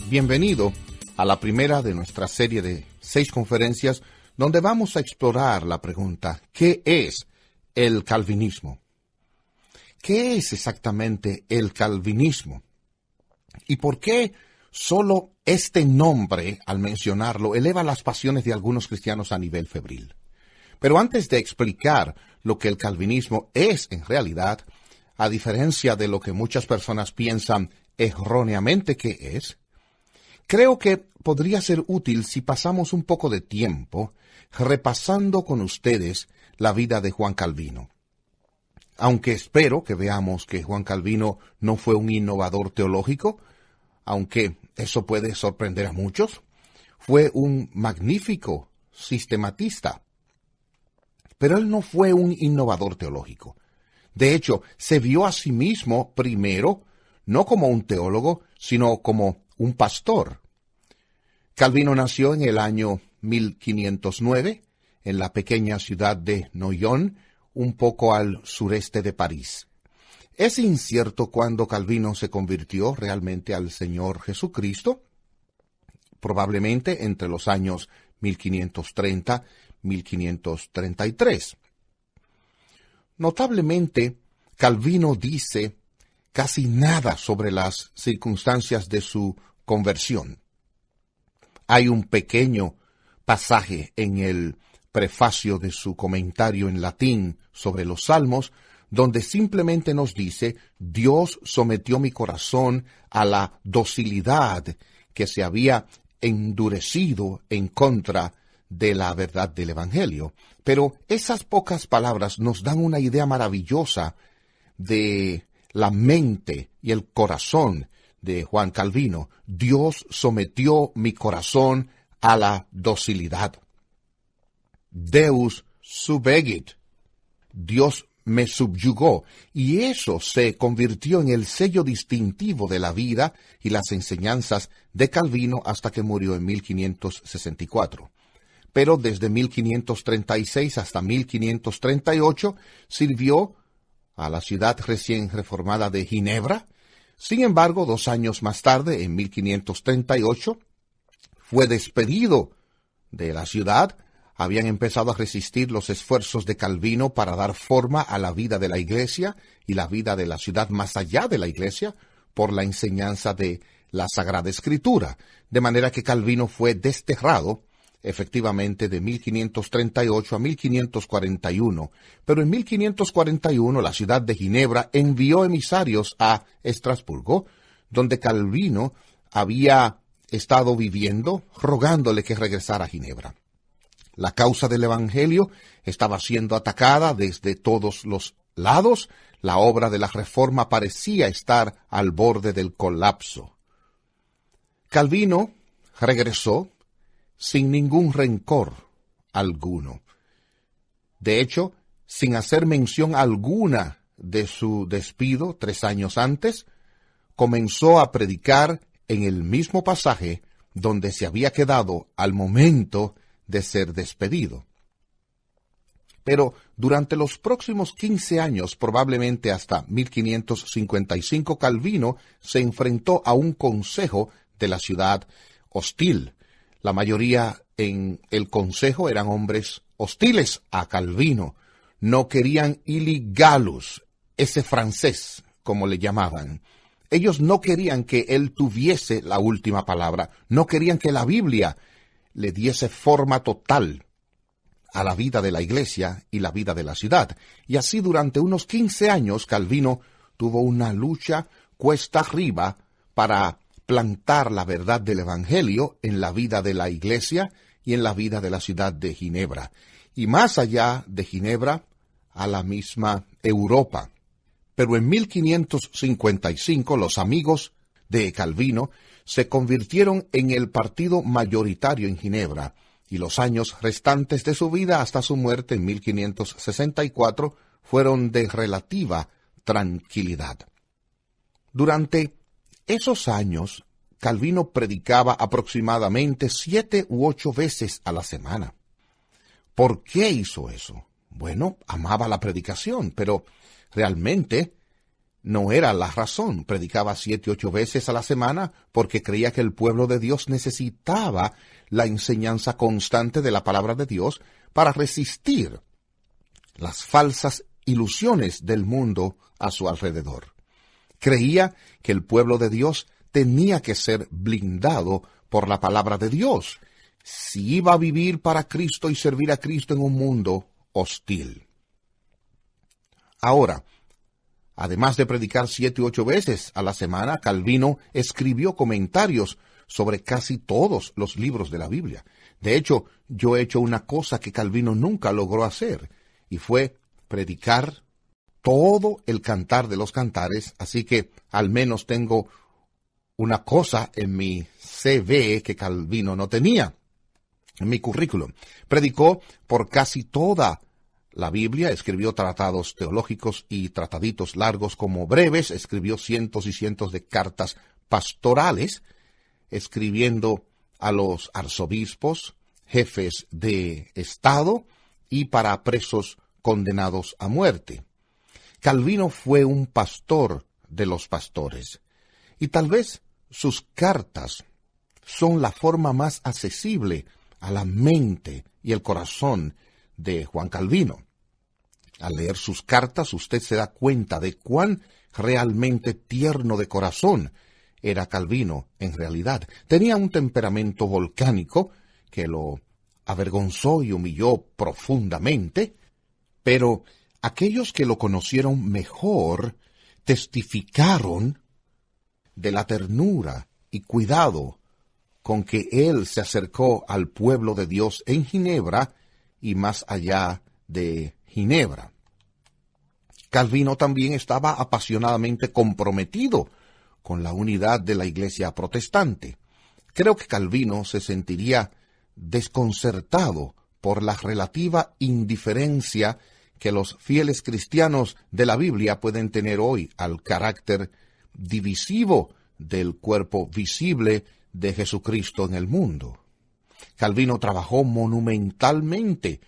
Bienvenido a la primera de nuestra serie de 6 conferencias donde vamos a explorar la pregunta: ¿qué es el calvinismo? ¿Qué es exactamente el calvinismo? ¿Y por qué solo este nombre, al mencionarlo, eleva las pasiones de algunos cristianos a nivel febril? Pero antes de explicar lo que el calvinismo es en realidad, a diferencia de lo que muchas personas piensan erróneamente que es, creo que podría ser útil si pasamos un poco de tiempo repasando con ustedes la vida de Juan Calvino. Aunque espero que veamos que Juan Calvino no fue un innovador teológico, aunque eso puede sorprender a muchos, fue un magnífico sistematista. Pero él no fue un innovador teológico. De hecho, se vio a sí mismo primero no como un teólogo, sino como un pastor. Calvino nació en el año 1509 en la pequeña ciudad de Noyon, un poco al sureste de París. Es incierto cuándo Calvino se convirtió realmente al Señor Jesucristo, probablemente entre los años 1530-1533. Notablemente, Calvino dice casi nada sobre las circunstancias de su conversión. Hay un pequeño pasaje en el prefacio de su comentario en latín sobre los Salmos, donde simplemente nos dice: Dios sometió mi corazón a la docilidad que se había endurecido en contra de la verdad del Evangelio. Pero esas pocas palabras nos dan una idea maravillosa de la mente y el corazón de Juan Calvino. Dios sometió mi corazón a la docilidad. Deus subegit. Dios me subyugó, y eso se convirtió en el sello distintivo de la vida y las enseñanzas de Calvino hasta que murió en 1564. Pero desde 1536 hasta 1538 sirvió a la ciudad recién reformada de Ginebra. Sin embargo, 2 años más tarde, en 1538, fue despedido de la ciudad. Habían empezado a resistir los esfuerzos de Calvino para dar forma a la vida de la Iglesia y la vida de la ciudad más allá de la Iglesia por la enseñanza de la Sagrada Escritura, de manera que Calvino fue desterrado efectivamente de 1538 a 1541, pero en 1541 la ciudad de Ginebra envió emisarios a Estrasburgo, donde Calvino había estado viviendo, rogándole que regresara a Ginebra. La causa del Evangelio estaba siendo atacada desde todos los lados. La obra de la Reforma parecía estar al borde del colapso. Calvino regresó sin ningún rencor alguno. De hecho, sin hacer mención alguna de su despido 3 años antes, comenzó a predicar en el mismo pasaje donde se había quedado al momento de ser despedido. Pero durante los próximos 15 años, probablemente hasta 1555, Calvino se enfrentó a un consejo de la ciudad hostil. La mayoría en el consejo eran hombres hostiles a Calvino. No querían Ili Gallus, ese francés, como le llamaban. Ellos no querían que él tuviese la última palabra. No querían que la Biblia le diese forma total a la vida de la Iglesia y la vida de la ciudad. Y así durante unos 15 años Calvino tuvo una lucha cuesta arriba para plantar la verdad del Evangelio en la vida de la Iglesia y en la vida de la ciudad de Ginebra. Y más allá de Ginebra, a la misma Europa. Pero en 1555 los amigos de Calvino se convirtieron en el partido mayoritario en Ginebra, y los años restantes de su vida hasta su muerte en 1564 fueron de relativa tranquilidad. Durante esos años, Calvino predicaba aproximadamente 7 u 8 veces a la semana. ¿Por qué hizo eso? Bueno, amaba la predicación, pero realmente no era la razón. Predicaba 7 u 8 veces a la semana porque creía que el pueblo de Dios necesitaba la enseñanza constante de la palabra de Dios para resistir las falsas ilusiones del mundo a su alrededor. Creía que el pueblo de Dios tenía que ser blindado por la palabra de Dios si iba a vivir para Cristo y servir a Cristo en un mundo hostil. Ahora, además de predicar 7 u 8 veces a la semana, Calvino escribió comentarios sobre casi todos los libros de la Biblia. De hecho, yo he hecho una cosa que Calvino nunca logró hacer, y fue predicar todo el Cantar de los Cantares, así que al menos tengo una cosa en mi CV que Calvino no tenía, en mi currículum. Predicó por casi toda la Biblia, escribió tratados teológicos y trataditos largos como breves, escribió cientos y cientos de cartas pastorales, escribiendo a los arzobispos, jefes de Estado y para presos condenados a muerte. Calvino fue un pastor de los pastores, y tal vez sus cartas son la forma más accesible a la mente y el corazón de Juan Calvino. Al leer sus cartas, usted se da cuenta de cuán realmente tierno de corazón era Calvino en realidad. Tenía un temperamento volcánico que lo avergonzó y humilló profundamente, pero aquellos que lo conocieron mejor testificaron de la ternura y cuidado con que él se acercó al pueblo de Dios en Ginebra y más allá de Ginebra. Calvino también estaba apasionadamente comprometido con la unidad de la Iglesia protestante. Creo que Calvino se sentiría desconcertado por la relativa indiferencia que los fieles cristianos de la Biblia pueden tener hoy al carácter divisivo del cuerpo visible de Jesucristo en el mundo. Calvino trabajó monumentalmente,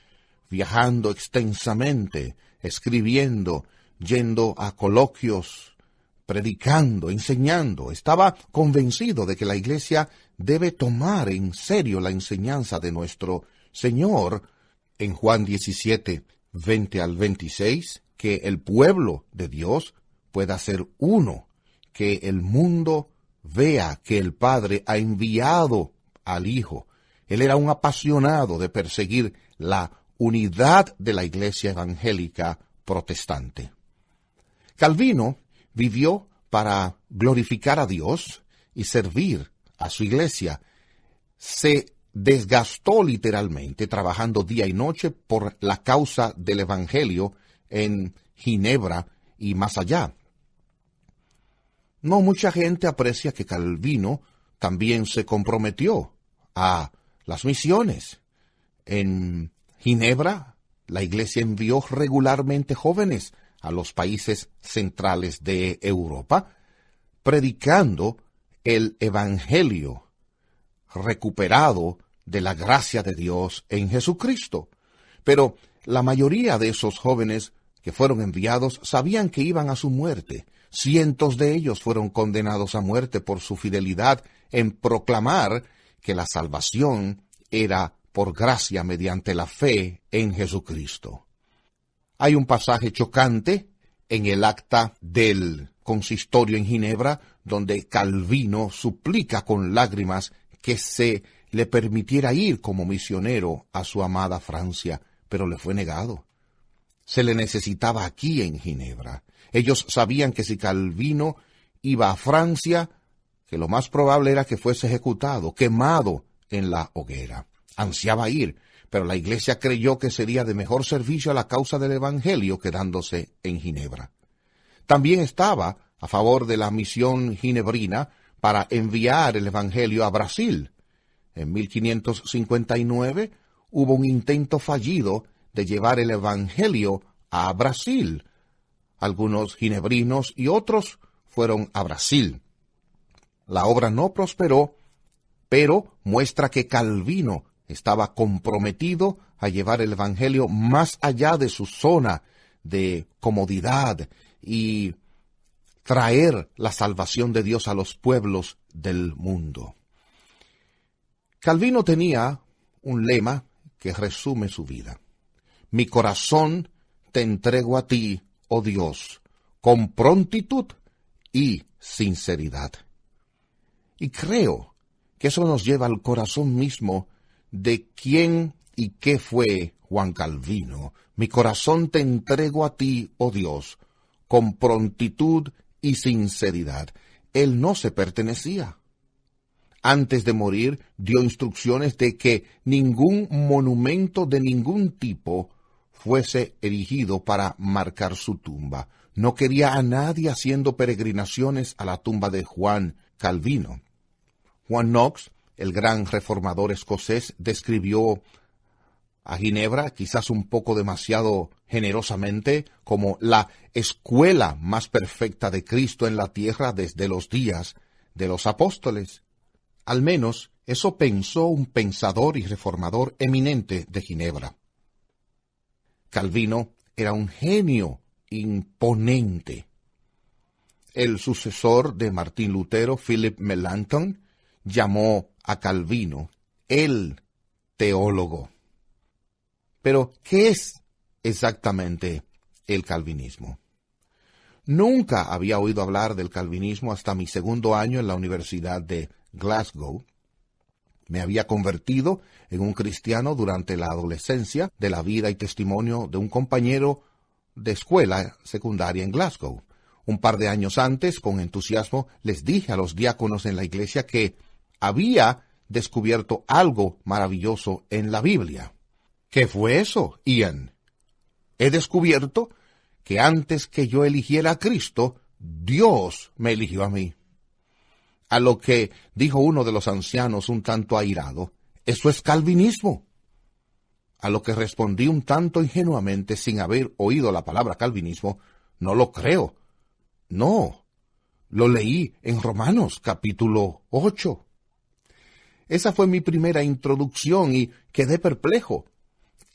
viajando extensamente, escribiendo, yendo a coloquios, predicando, enseñando. Estaba convencido de que la Iglesia debe tomar en serio la enseñanza de nuestro Señor en Juan 17, 20 al 26, que el pueblo de Dios pueda ser uno, que el mundo vea que el Padre ha enviado al Hijo. Él era un apasionado de perseguir la unidad de la Iglesia evangélica protestante. Calvino vivió para glorificar a Dios y servir a su Iglesia. Se desgastó literalmente trabajando día y noche por la causa del Evangelio en Ginebra y más allá. No mucha gente aprecia que Calvino también se comprometió a las misiones. En Ginebra, la Iglesia envió regularmente jóvenes a los países centrales de Europa, predicando el Evangelio recuperado de la gracia de Dios en Jesucristo. Pero la mayoría de esos jóvenes que fueron enviados sabían que iban a su muerte. Cientos de ellos fueron condenados a muerte por su fidelidad en proclamar que la salvación era por gracia mediante la fe en Jesucristo. Hay un pasaje chocante en el acta del consistorio en Ginebra, donde Calvino suplica con lágrimas que se le permitiera ir como misionero a su amada Francia, pero le fue negado. Se le necesitaba aquí en Ginebra. Ellos sabían que si Calvino iba a Francia, que lo más probable era que fuese ejecutado, quemado en la hoguera. Ansiaba ir, pero la Iglesia creyó que sería de mejor servicio a la causa del Evangelio quedándose en Ginebra. También estaba a favor de la misión ginebrina para enviar el Evangelio a Brasil. En 1559 hubo un intento fallido de llevar el Evangelio a Brasil. Algunos ginebrinos y otros fueron a Brasil. La obra no prosperó, pero muestra que Calvino estaba comprometido a llevar el Evangelio más allá de su zona de comodidad y traer la salvación de Dios a los pueblos del mundo. Calvino tenía un lema que resume su vida. Mi corazón te entrego a ti, oh Dios, con prontitud y sinceridad. Y creo que eso nos lleva al corazón mismo de quién y qué fue Juan Calvino. Mi corazón te entrego a ti, oh Dios, con prontitud y sinceridad. Él no se pertenecía. Antes de morir, dio instrucciones de que ningún monumento de ningún tipo fuese erigido para marcar su tumba. No quería a nadie haciendo peregrinaciones a la tumba de Juan Calvino. Juan Knox, el gran reformador escocés, describió a Ginebra, quizás un poco demasiado generosamente, como la escuela más perfecta de Cristo en la tierra desde los días de los apóstoles. Al menos eso pensó un pensador y reformador eminente de Ginebra. Calvino era un genio imponente. El sucesor de Martín Lutero, Philip Melanchthon, llamó a Calvino el teólogo. Pero, ¿qué es exactamente el calvinismo? Nunca había oído hablar del calvinismo hasta mi segundo año en la Universidad de Glasgow. Me había convertido en un cristiano durante la adolescencia de la vida y testimonio de un compañero de escuela secundaria en Glasgow. Un par de años antes, con entusiasmo, les dije a los diáconos en la iglesia que había descubierto algo maravilloso en la Biblia. ¿Qué fue eso, Ian? He descubierto que antes que yo eligiera a Cristo, Dios me eligió a mí. A lo que dijo uno de los ancianos un tanto airado, eso es calvinismo. A lo que respondí un tanto ingenuamente, sin haber oído la palabra calvinismo, no lo creo. No, lo leí en Romanos capítulo 8. Esa fue mi primera introducción y quedé perplejo.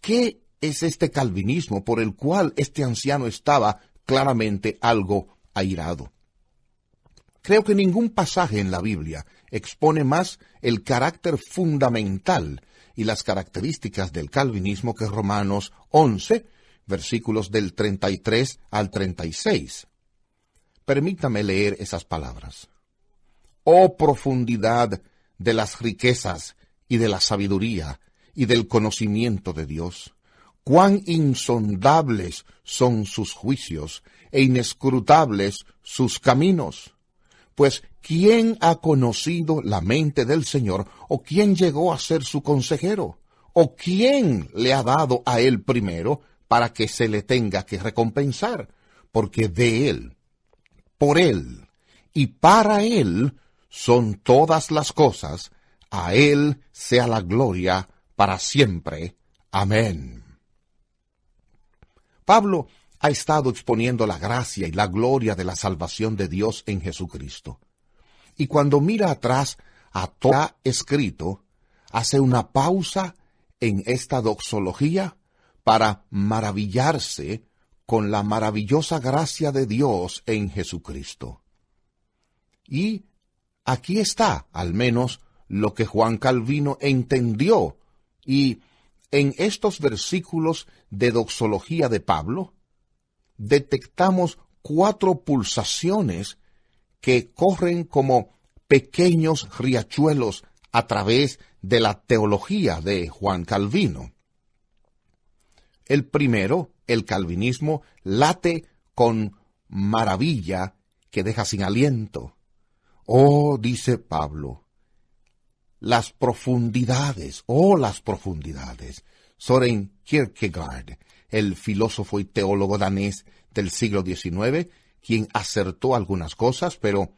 ¿Qué es este calvinismo por el cual este anciano estaba claramente algo airado? Creo que ningún pasaje en la Biblia expone más el carácter fundamental y las características del calvinismo que Romanos 11, versículos del 33 al 36. Permítame leer esas palabras. Oh profundidad de las riquezas y de la sabiduría y del conocimiento de Dios. Cuán insondables son sus juicios e inescrutables sus caminos. Pues, ¿quién ha conocido la mente del Señor? ¿O quién llegó a ser su consejero? ¿O quién le ha dado a él primero para que se le tenga que recompensar? Porque de él, por él y para él son todas las cosas. A él sea la gloria para siempre. Amén. Pablo ha estado exponiendo la gracia y la gloria de la salvación de Dios en Jesucristo. Y cuando mira atrás a todo escrito, hace una pausa en esta doxología para maravillarse con la maravillosa gracia de Dios en Jesucristo. Y aquí está, al menos, lo que Juan Calvino entendió, y en estos versículos de doxología de Pablo, detectamos 4 pulsaciones que corren como pequeños riachuelos a través de la teología de Juan Calvino. El primero, el calvinismo, late con maravilla que deja sin aliento. Oh, dice Pablo, las profundidades. Søren Kierkegaard, el filósofo y teólogo danés del siglo XIX, quien acertó algunas cosas, pero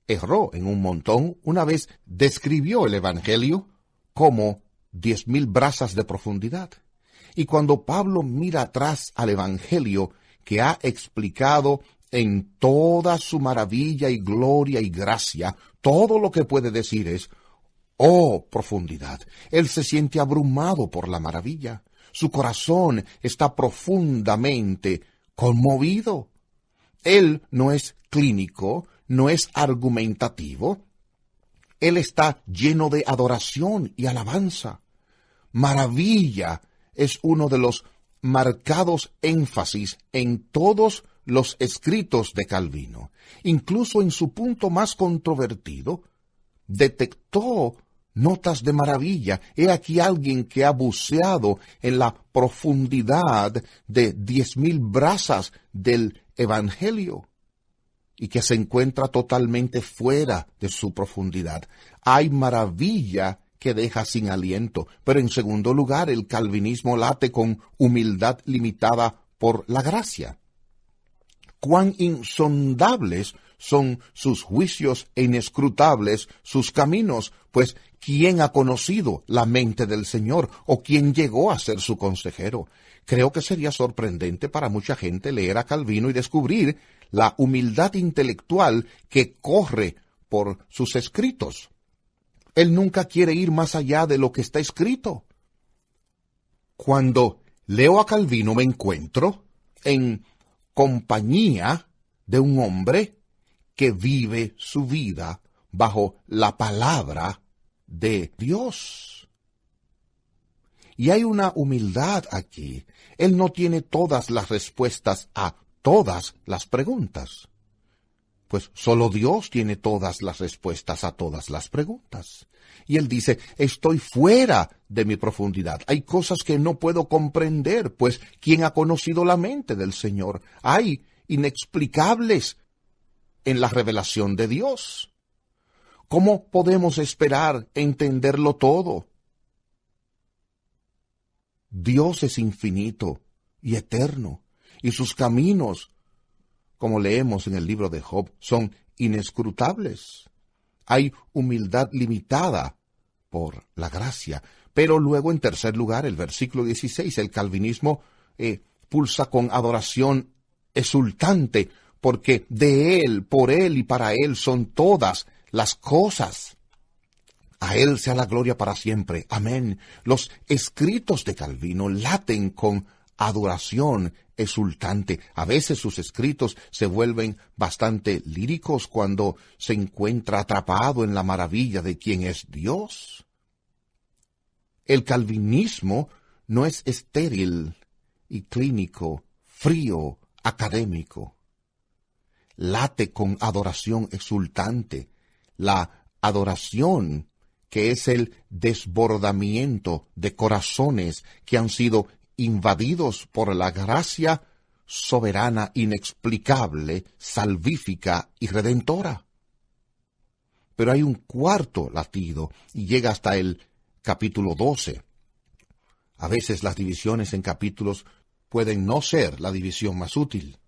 erró en un montón, una vez describió el Evangelio como 10.000 brazas de profundidad. Y cuando Pablo mira atrás al Evangelio que ha explicado en toda su maravilla y gloria y gracia, todo lo que puede decir es, oh, profundidad. Él se siente abrumado por la maravilla. Su corazón está profundamente conmovido. Él no es clínico, no es argumentativo. Él está lleno de adoración y alabanza. Maravilla es uno de los marcados énfasis en todos los escritos de Calvino. Incluso en su punto más controvertido, detectó notas de maravilla. He aquí alguien que ha buceado en la profundidad de 10,000 brazas del Evangelio y que se encuentra totalmente fuera de su profundidad. Hay maravilla que deja sin aliento, pero en segundo lugar, el calvinismo late con humildad limitada por la gracia. Cuán insondables son sus juicios e inescrutables sus caminos, pues ¿quién ha conocido la mente del Señor o quién llegó a ser su consejero? Creo que sería sorprendente para mucha gente leer a Calvino y descubrir la humildad intelectual que corre por sus escritos. Él nunca quiere ir más allá de lo que está escrito. Cuando leo a Calvino me encuentro en compañía de un hombre que vive su vida bajo la palabra de Dios. Y hay una humildad aquí. Él no tiene todas las respuestas a todas las preguntas. Pues solo Dios tiene todas las respuestas a todas las preguntas. Y él dice, estoy fuera de mi profundidad. Hay cosas que no puedo comprender, pues ¿quién ha conocido la mente del Señor? Hay inexplicables en la revelación de Dios. ¿Cómo podemos esperar entenderlo todo? Dios es infinito y eterno, y sus caminos, como leemos en el libro de Job, son inescrutables. Hay humildad limitada por la gracia. Pero luego, en tercer lugar, el versículo 16, el calvinismo pulsa con adoración exultante, porque de Él, por Él y para Él son todas las cosas. A Él sea la gloria para siempre. Amén. Los escritos de Calvino laten con adoración exultante. A veces sus escritos se vuelven bastante líricos cuando se encuentra atrapado en la maravilla de quién es Dios. El calvinismo no es estéril y clínico, frío, académico. Late con adoración exultante. La adoración que es el desbordamiento de corazones que han sido invadidos por la gracia soberana, inexplicable, salvífica y redentora. Pero hay un cuarto latido y llega hasta el capítulo 12. A veces las divisiones en capítulos pueden no ser la división más útil.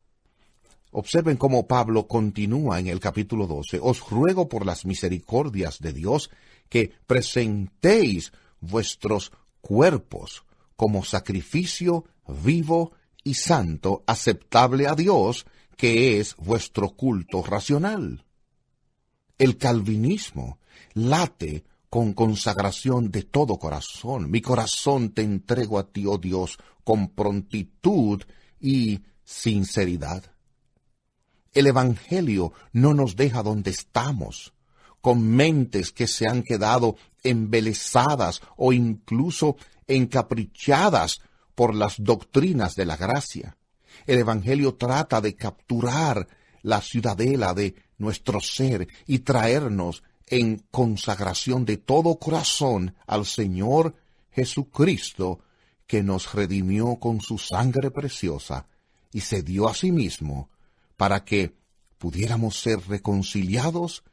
Observen cómo Pablo continúa en el capítulo 12. Os ruego por las misericordias de Dios que presentéis vuestros cuerpos como sacrificio vivo y santo, aceptable a Dios, que es vuestro culto racional. El calvinismo late con consagración de todo corazón. Mi corazón te entrego a ti, oh Dios, con prontitud y sinceridad. El Evangelio no nos deja donde estamos, con mentes que se han quedado embelesadas o incluso encaprichadas por las doctrinas de la gracia. El Evangelio trata de capturar la ciudadela de nuestro ser y traernos en consagración de todo corazón al Señor Jesucristo, que nos redimió con su sangre preciosa y se dio a sí mismo para que pudiéramos ser reconciliados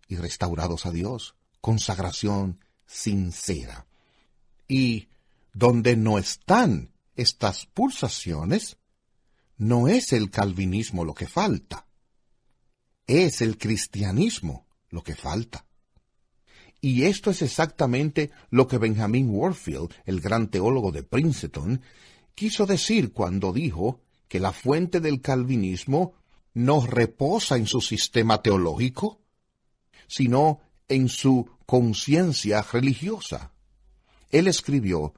y restaurados a Dios. Consagración sincera. Y donde no están estas pulsaciones, no es el calvinismo lo que falta, es el cristianismo lo que falta. Y esto es exactamente lo que Benjamin Warfield, el gran teólogo de Princeton, quiso decir cuando dijo que la fuente del calvinismo no reposa en su sistema teológico, sino en su conciencia religiosa. Él escribió,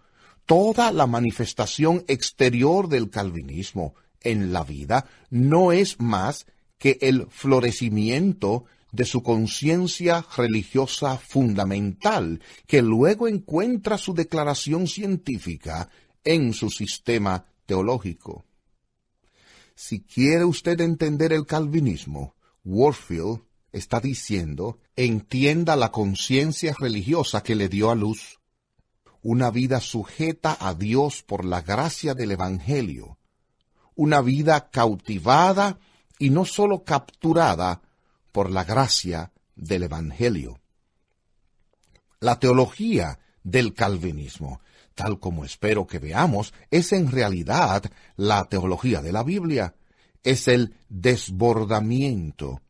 toda la manifestación exterior del calvinismo en la vida no es más que el florecimiento de su conciencia religiosa fundamental, que luego encuentra su declaración científica en su sistema teológico. Si quiere usted entender el calvinismo, Warfield está diciendo, entienda la conciencia religiosa que le dio a luz. Una vida sujeta a Dios por la gracia del Evangelio. Una vida cautivada y no solo capturada por la gracia del Evangelio. La teología del calvinismo, tal como espero que veamos, es en realidad la teología de la Biblia. Es el desbordamiento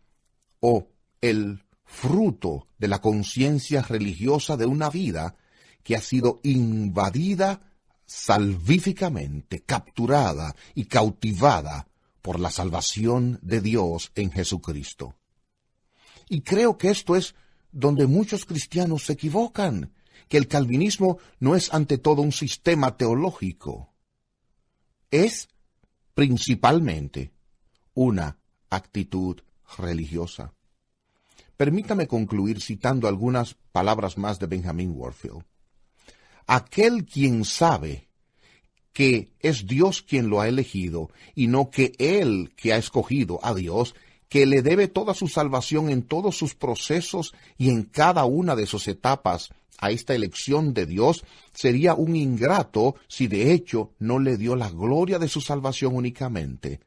o el fruto de la conciencia religiosa de una vida que ha sido invadida salvíficamente, capturada y cautivada por la salvación de Dios en Jesucristo. Y creo que esto es donde muchos cristianos se equivocan, que el calvinismo no es ante todo un sistema teológico. Es principalmente una actitud religiosa. Permítame concluir citando algunas palabras más de Benjamin Warfield. Aquel quien sabe que es Dios quien lo ha elegido y no que él que ha escogido a Dios, que le debe toda su salvación en todos sus procesos y en cada una de sus etapas a esta elección de Dios, sería un ingrato si de hecho no le dio la gloria de su salvación únicamente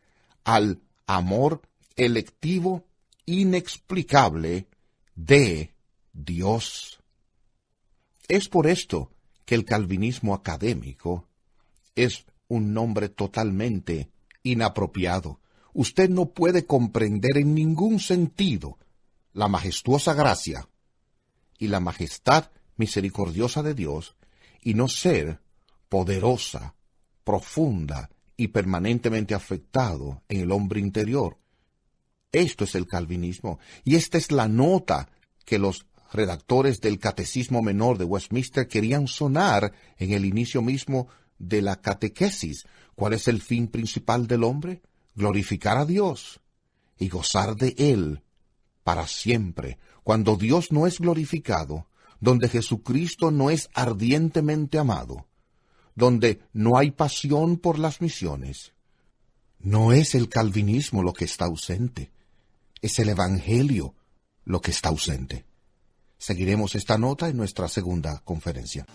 al amor electivo inexplicable de Dios. Es por esto que el calvinismo académico es un nombre totalmente inapropiado. Usted no puede comprender en ningún sentido la majestuosa gracia y la majestad misericordiosa de Dios y no ser poderosa, profunda y permanentemente afectado en el hombre interior. Esto es el calvinismo, y esta es la nota que los redactores del Catecismo Menor de Westminster querían sonar en el inicio mismo de la catequesis. ¿Cuál es el fin principal del hombre? Glorificar a Dios y gozar de Él para siempre. Cuando Dios no es glorificado, donde Jesucristo no es ardientemente amado, donde no hay pasión por las misiones, no es el calvinismo lo que está ausente, es el Evangelio lo que está ausente. Seguiremos esta nota en nuestra segunda conferencia.